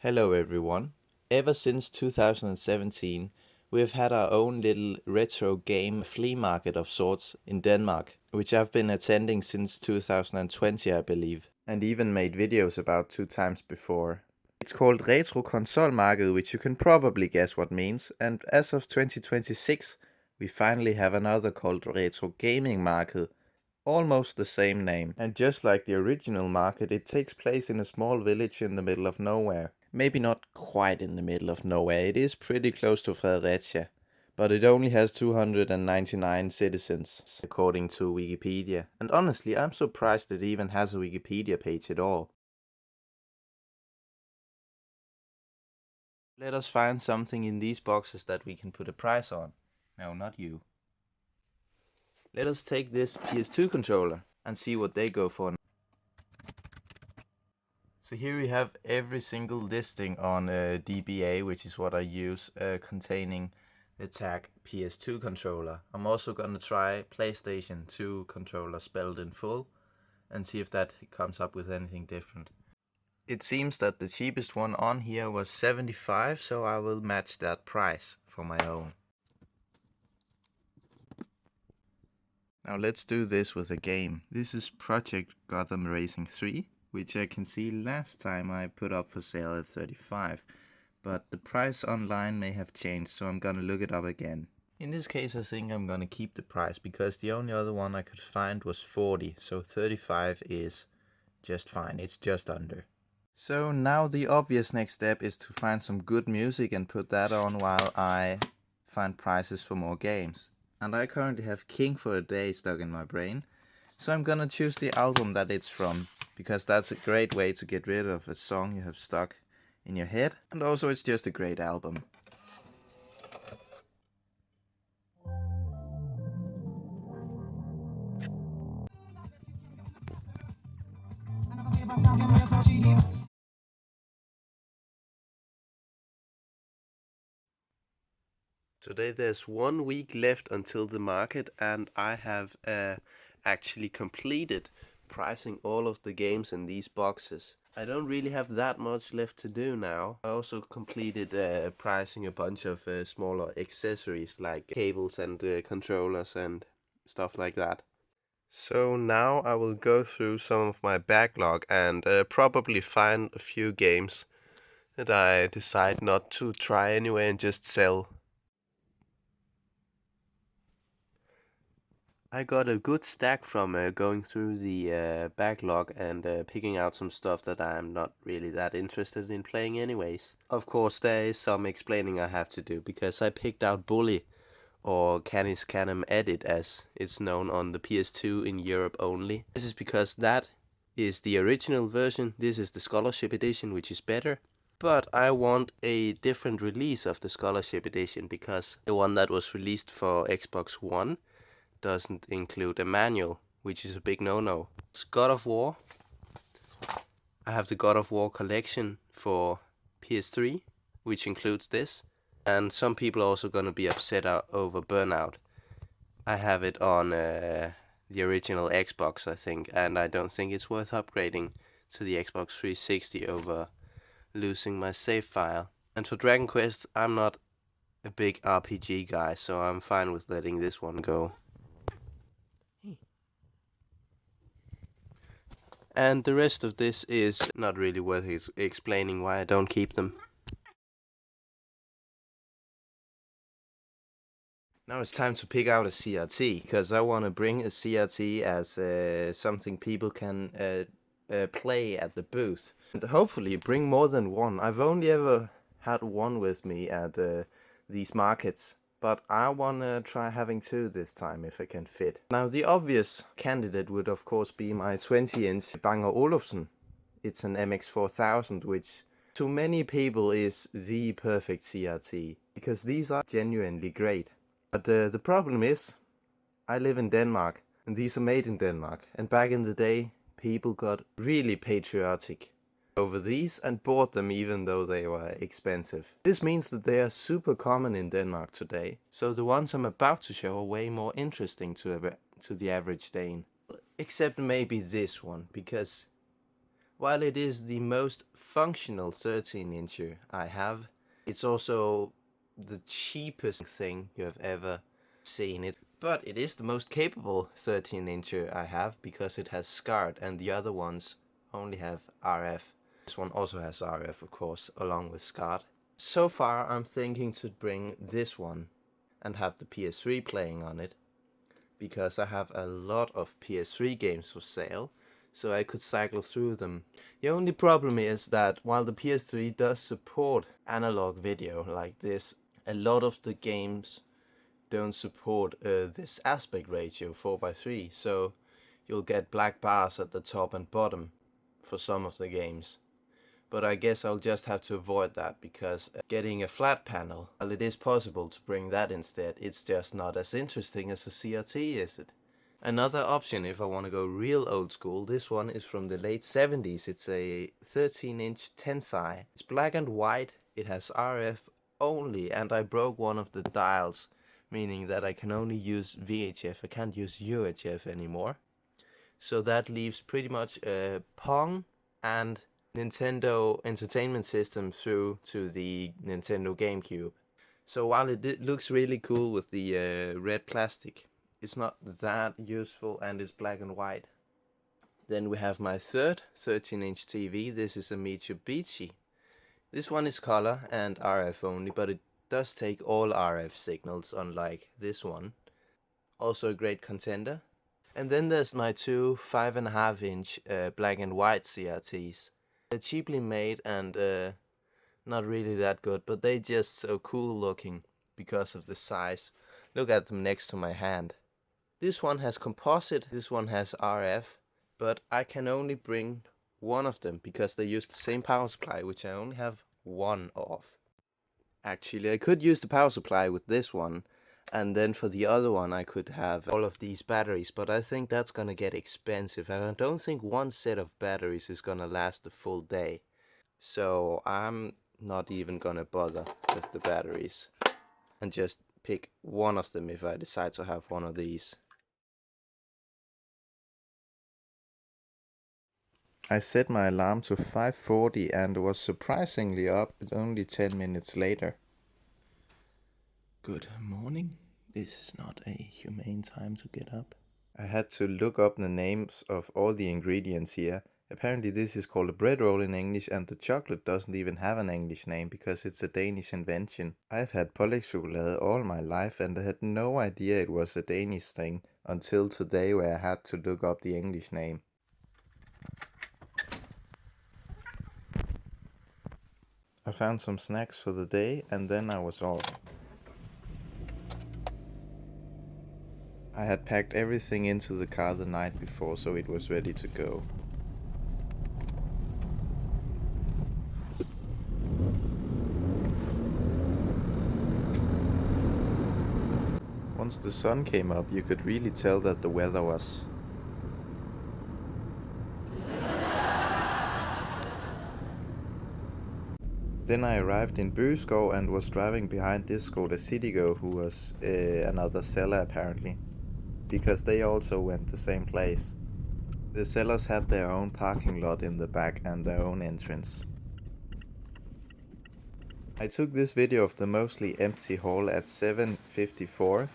Hello everyone. Ever since 2017, we have had our own little retro game flea market of sorts in Denmark, which I've been attending since 2020, I believe, and even made videos about 2 times before. It's called Retro Konsolmarked, which you can probably guess what means, and as of 2026, we finally have another called Retro Gaming Market, almost the same name. And just like the original market, it takes place in a small village in the middle of nowhere. Maybe not quite in the middle of nowhere, it is pretty close to Fredericia, but it only has 299 citizens, according to Wikipedia. And honestly, I'm surprised it even has a Wikipedia page at all. Let us find something in these boxes that we can put a price on. No, not you. Let us take this PS2 controller and see what they go for. So here we have every single listing on DBA, which is what I use, containing the tag PS2 controller. I'm also gonna try PlayStation 2 controller spelled in full and see if that comes up with anything different. It seems that the cheapest one on here was 75, so I will match that price for my own. Now let's do this with a game. This is Project Gotham Racing 3, which I can see last time I put up for sale at 35, but the price online may have changed, so I'm gonna look it up again. In this case I think I'm gonna keep the price, because the only other one I could find was 40, so 35 is just fine, it's just under. So now the obvious next step is to find some good music and put that on while I find prices for more games. And I currently have King for a Day stuck in my brain, so I'm gonna choose the album that it's from, because that's a great way to get rid of a song you have stuck in your head, and also it's just a great album. Today there's 1 week left until the market, and I have actually completed pricing all of the games in these boxes. I don't really have that much left to do now. I also completed pricing a bunch of smaller accessories like cables and controllers and stuff like that. So now I will go through some of my backlog and probably find a few games that I decide not to try anyway and just sell. I got a good stack from going through the backlog and picking out some stuff that I'm not really that interested in playing anyways. Of course, there is some explaining I have to do, because I picked out Bully, or Canis Canem Edit as it's known on the PS2 in Europe only. This is because that is the original version, this is the Scholarship Edition, which is better. But I want a different release of the Scholarship Edition, because the one that was released for Xbox One doesn't include a manual, which is a big no-no. It's God of War. I have the God of War collection for PS3, which includes this. And some people are also gonna be upset over Burnout. I have it on the original Xbox, I think, and I don't think it's worth upgrading to the Xbox 360 over losing my save file. And for Dragon Quest, I'm not a big RPG guy, so I'm fine with letting this one go. And the rest of this is not really worth explaining why I don't keep them. Now it's time to pick out a CRT, because I want to bring a CRT as something people can play at the booth. And hopefully bring more than one. I've only ever had one with me at these markets, but I wanna try having two this time if I can fit. Now the obvious candidate would of course be my 20-inch Bang & Olufsen. It's an MX4000, which to many people is the perfect CRT, because these are genuinely great. But the problem is, I live in Denmark, and these are made in Denmark, and back in the day people got really patriotic over these and bought them even though they were expensive. This means that they are super common in Denmark today, so the ones I'm about to show are way more interesting to the average Dane. Except maybe this one, because while it is the most functional 13-incher I have. It's also the cheapest thing you have ever seen. But it is the most capable 13-incher I have because it has SCART and the other ones only have RF. This one also has RF, of course, along with SCART. So far I'm thinking to bring this one and have the PS3 playing on it, because I have a lot of PS3 games for sale, so I could cycle through them. The only problem is that while the PS3 does support analog video like this, a lot of the games don't support this aspect ratio 4:3, so you'll get black bars at the top and bottom for some of the games. But I guess I'll just have to avoid that, because getting a flat panel, while it is possible to bring that instead, it's just not as interesting as a CRT, is it? Another option, if I want to go real old school, this one is from the late 70s. It's a 13-inch Tensai. It's black and white, it has RF only, and I broke one of the dials, meaning that I can only use VHF, I can't use UHF anymore. So that leaves pretty much Pong and Nintendo Entertainment System through to the Nintendo GameCube. So while it looks really cool with the red plastic, it's not that useful, and it's black and white. Then we have my third 13-inch TV. This is a Mitsubishi. This one is color and RF only, but it does take all RF signals, unlike this one. Also a great contender. And then there's my two 5.5-inch black and white CRTs. They're cheaply made and not really that good, but they're just so cool looking because of the size. Look at them next to my hand. This one has composite, this one has RF, but I can only bring one of them because they use the same power supply, which I only have one of. Actually, I could use the power supply with this one, and then for the other one I could have all of these batteries, but I think that's gonna get expensive, and I don't think one set of batteries is gonna last the full day. So I'm not even gonna bother with the batteries, and just pick one of them if I decide to have one of these. I set my alarm to 5:40 and was surprisingly up only 10 minutes later. Good morning. This is not a humane time to get up. I had to look up the names of all the ingredients here. Apparently this is called a bread roll in English, and the chocolate doesn't even have an English name because it's a Danish invention. I've had pålægschokolade all my life and I had no idea it was a Danish thing until today, where I had to look up the English name. I found some snacks for the day and then I was off. I had packed everything into the car the night before, so it was ready to go. Once the sun came up, you could really tell that the weather was... Then I arrived in Bøgeskov and was driving behind this called a Citygo, who was another seller apparently, because they also went the same place. The sellers had their own parking lot in the back and their own entrance. I took this video of the mostly empty hall at 7:54,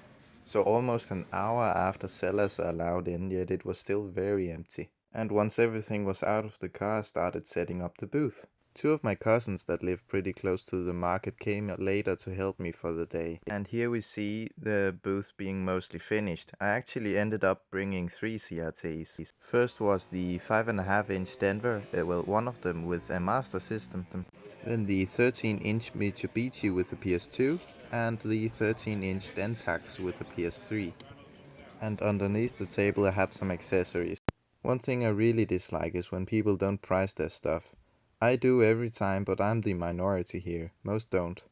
so almost an hour after sellers are allowed in, yet it was still very empty. And once everything was out of the car, I started setting up the booth. Two of my cousins that live pretty close to the market came later to help me for the day. And here we see the booth being mostly finished. I actually ended up bringing 3 CRTs. First was the 5.5-inch Denver, well, one of them with a master system. Then the 13-inch Mitsubishi with the PS2, and the 13-inch Dentax with the PS3. And underneath the table I had some accessories. One thing I really dislike is when people don't price their stuff. I do every time, but I'm the minority here. Most don't.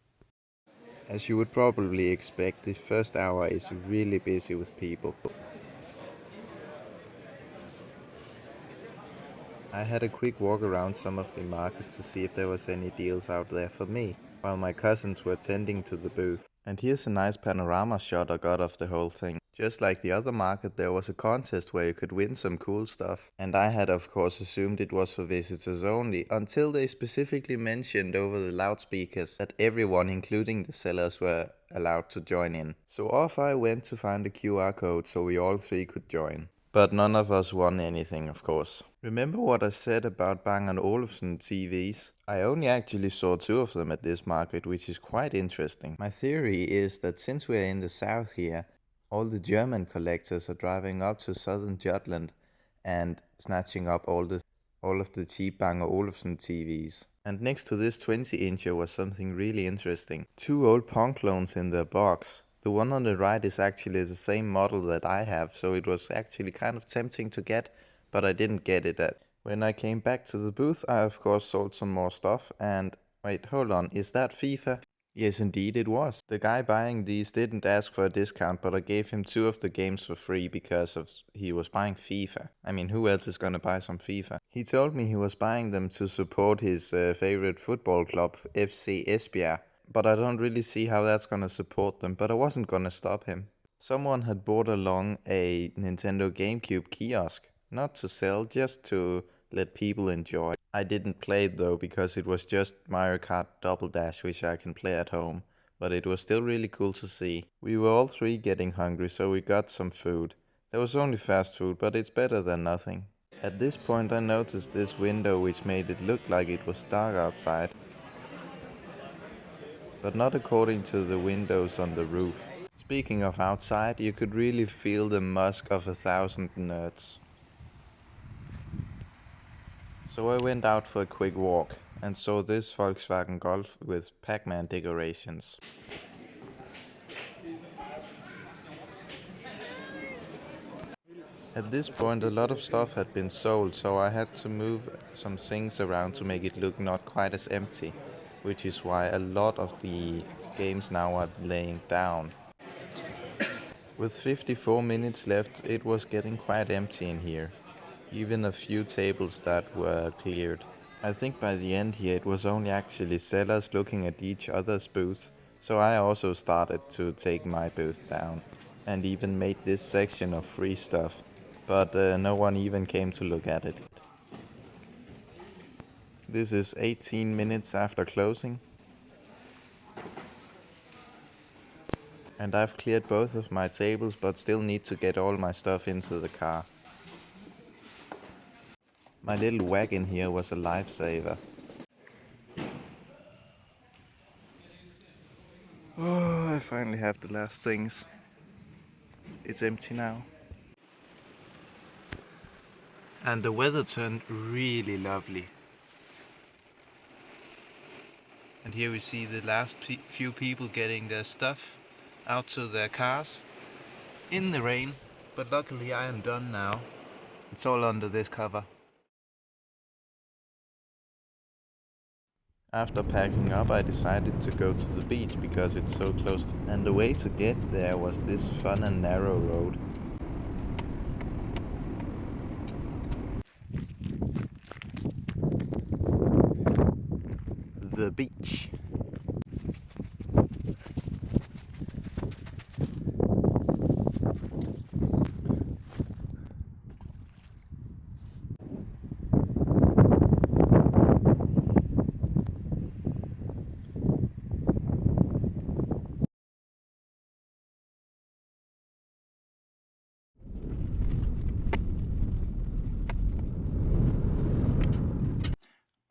As you would probably expect, the first hour is really busy with people. I had a quick walk around some of the market to see if there was any deals out there for me. while my cousins were tending to the booth. And here's a nice panorama shot I got of the whole thing. Just like the other market, there was a contest where you could win some cool stuff. And I had of course assumed it was for visitors only, until they specifically mentioned over the loudspeakers that everyone, including the sellers, were allowed to join in. So off I went to find the QR code so we all three could join. But none of us won anything, of course. Remember what I said about Bang & Olufsen TVs? I only actually saw two of them at this market, which is quite interesting. My theory is that since we're in the south here, all the German collectors are driving up to southern Jutland and snatching up all of the cheap Bang & Olufsen TVs. And next to this 20-incher was something really interesting. Two old Pong clones in their box. The one on the right is actually the same model that I have, so it was actually kind of tempting to get, but I didn't get it at. When I came back to the booth, I of course sold some more stuff, and wait, hold on, is that FIFA? Yes, indeed it was. The guy buying these didn't ask for a discount, but I gave him two of the games for free because he was buying FIFA. I mean, who else is gonna buy some FIFA? He told me he was buying them to support his favorite football club, FC Esbjerg, but I don't really see how that's gonna support them, but I wasn't gonna stop him. Someone had brought along a Nintendo GameCube kiosk, not to sell, just to let people enjoy. I didn't play it though because it was just Mario Kart Double Dash, which I can play at home, but it was still really cool to see. We were all three getting hungry, so we got some food. There was only fast food, but it's better than nothing. At this point I noticed this window which made it look like it was dark outside, but not according to the windows on the roof. Speaking of outside, you could really feel the musk of 1,000 nerds. So I went out for a quick walk and saw this Volkswagen Golf with Pac-Man decorations. At this point a lot of stuff had been sold, so I had to move some things around to make it look not quite as empty, which is why a lot of the games now are laying down. With 54 minutes left, it was getting quite empty in here. Even a few tables that were cleared. I think by the end here it was only actually sellers looking at each other's booth, so I also started to take my booth down, and even made this section of free stuff, but no one even came to look at it. This is 18 minutes after closing, and I've cleared both of my tables but still need to get all my stuff into the car. My little wagon here was a lifesaver. Oh, I finally have the last things. It's empty now. And the weather turned really lovely. And here we see the last few people getting their stuff out to their cars in the rain. But luckily I am done now. It's all under this cover. After packing up, I decided to go to the beach because it's so close, and the way to get there was this fun and narrow road. The beach.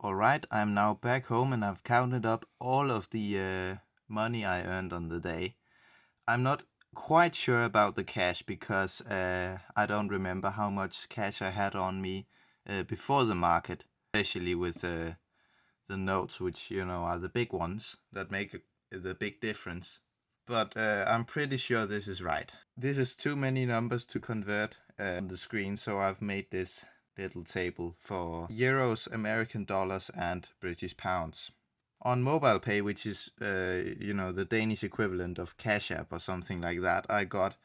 Alright, I'm now back home and I've counted up all of the money I earned on the day. I'm not quite sure about the cash because I don't remember how much cash I had on me before the market, especially with the notes, which you know are the big ones that make the big difference. But I'm pretty sure this is right. This is too many numbers to convert on the screen, so I've made this little table for euros, American dollars, and British pounds. On mobile pay, which is you know, the Danish equivalent of Cash App or something like that, I got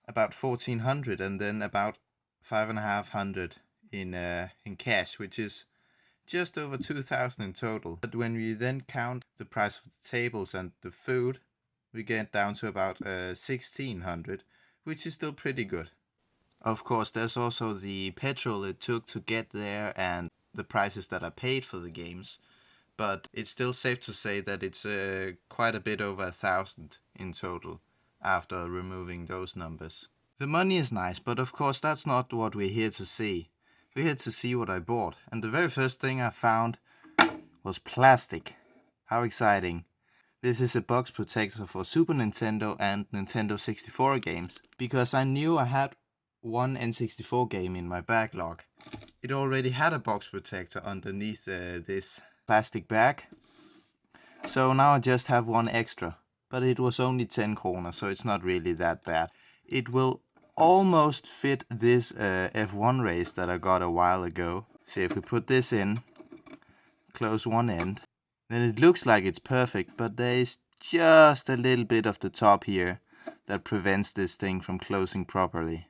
about 1,400 and then about 5,500 in cash, which is just over 2,000 in total. But when we then count the price of the tables and the food, we get down to about 1,600, which is still pretty good. Of course, there's also the petrol it took to get there and the prices that I paid for the games, but it's still safe to say that it's quite a bit over 1,000 in total after removing those numbers. The money is nice, but of course that's not what we're here to see. We're here to see what I bought, and the very first thing I found was plastic. How exciting. This is a box protector for Super Nintendo and Nintendo 64 games, because I knew I had one N64 game in my backlog. It already had a box protector underneath this plastic bag, so now I just have one extra, but it was only 10 kroner, so it's not really that bad. It will almost fit this F1 race that I got a while ago. So if we put this in, close one end, then it looks like it's perfect, but there is just a little bit of the top here that prevents this thing from closing properly,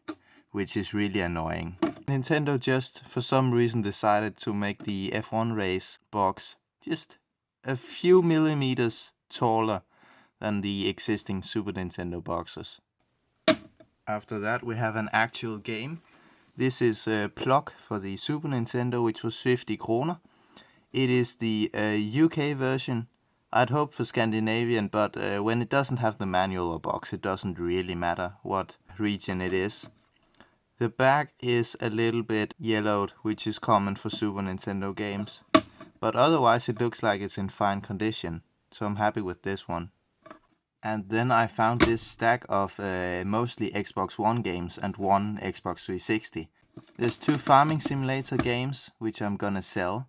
which is really annoying. Nintendo just for some reason decided to make the F1 race box just a few millimeters taller than the existing Super Nintendo boxes. After that we have an actual game. This is Plug for the Super Nintendo, which was 50 kroner. It is the UK version. I'd hoped for Scandinavian, but when it doesn't have the manual or box, it doesn't really matter what region it is. The back is a little bit yellowed, which is common for Super Nintendo games, but otherwise it looks like it's in fine condition, so I'm happy with this one. And then I found this stack of mostly Xbox One games and one Xbox 360. There's two farming simulator games, which I'm gonna sell,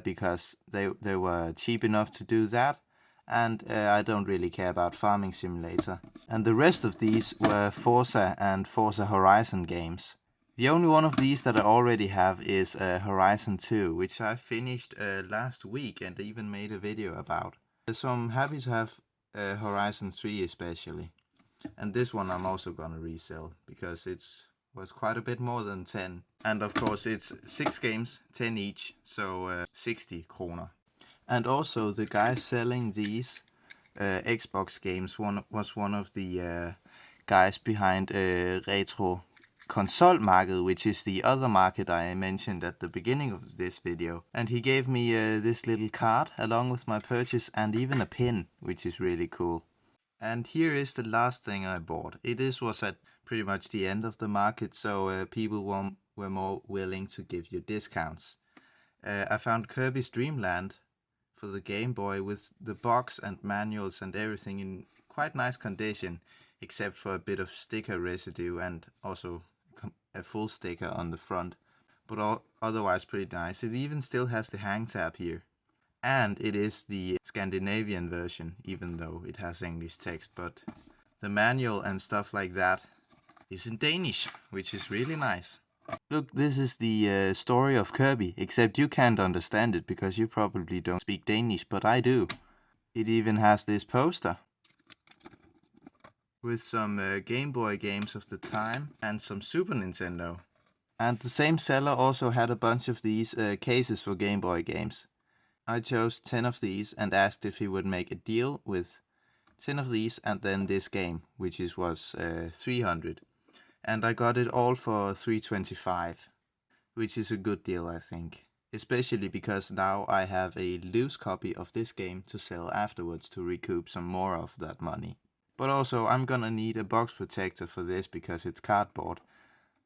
because they were cheap enough to do that, and I don't really care about Farming Simulator. And the rest of these were Forza and Forza Horizon games. The only one of these that I already have is Horizon 2, which I finished last week and even made a video about. So I'm happy to have Horizon 3 especially. And this one I'm also gonna resell, because it's was quite a bit more than 10. And of course it's 6 games, 10 each, so 60 kroner. And also the guy selling these Xbox games was one of the guys behind Retro Konsolmarked, which is the other market I mentioned at the beginning of this video. And he gave me this little card along with my purchase and even a pin, which is really cool. And here is the last thing I bought. Was at pretty much the end of the market, so people were more willing to give you discounts. I found Kirby's Dream Land for the Game Boy with the box and manuals and everything in quite nice condition, except for a bit of sticker residue and also a full sticker on the front, but otherwise pretty nice. It even still has the hang tab here. And it is the Scandinavian version, even though it has English text, but the manual and stuff like that is in Danish, which is really nice. Look, this is the story of Kirby, except you can't understand it because you probably don't speak Danish, but I do. It even has this poster with some Game Boy games of the time and some Super Nintendo. And the same seller also had a bunch of these cases for Game Boy games. I chose 10 of these and asked if he would make a deal with 10 of these and then this game, which was 300. And I got it all for 325, which is a good deal, I think. Especially because now I have a loose copy of this game to sell afterwards to recoup some more of that money. But also I'm gonna need a box protector for this because it's cardboard.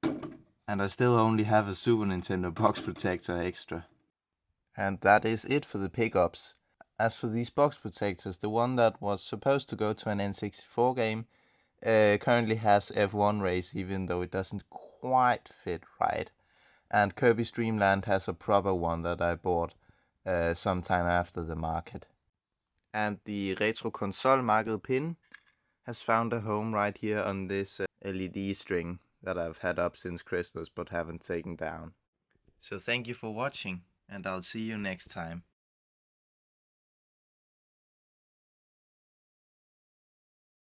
And I still only have a Super Nintendo box protector extra. And that is it for the pickups. As for these box protectors, the one that was supposed to go to an N64 game currently has F1 race, even though it doesn't quite fit right. And Kirby's Dream Land has a proper one that I bought sometime after the market. And the Retro Konsolmarked pin has found a home right here on this LED string that I've had up since Christmas but haven't taken down. So thank you for watching, and I'll see you next time.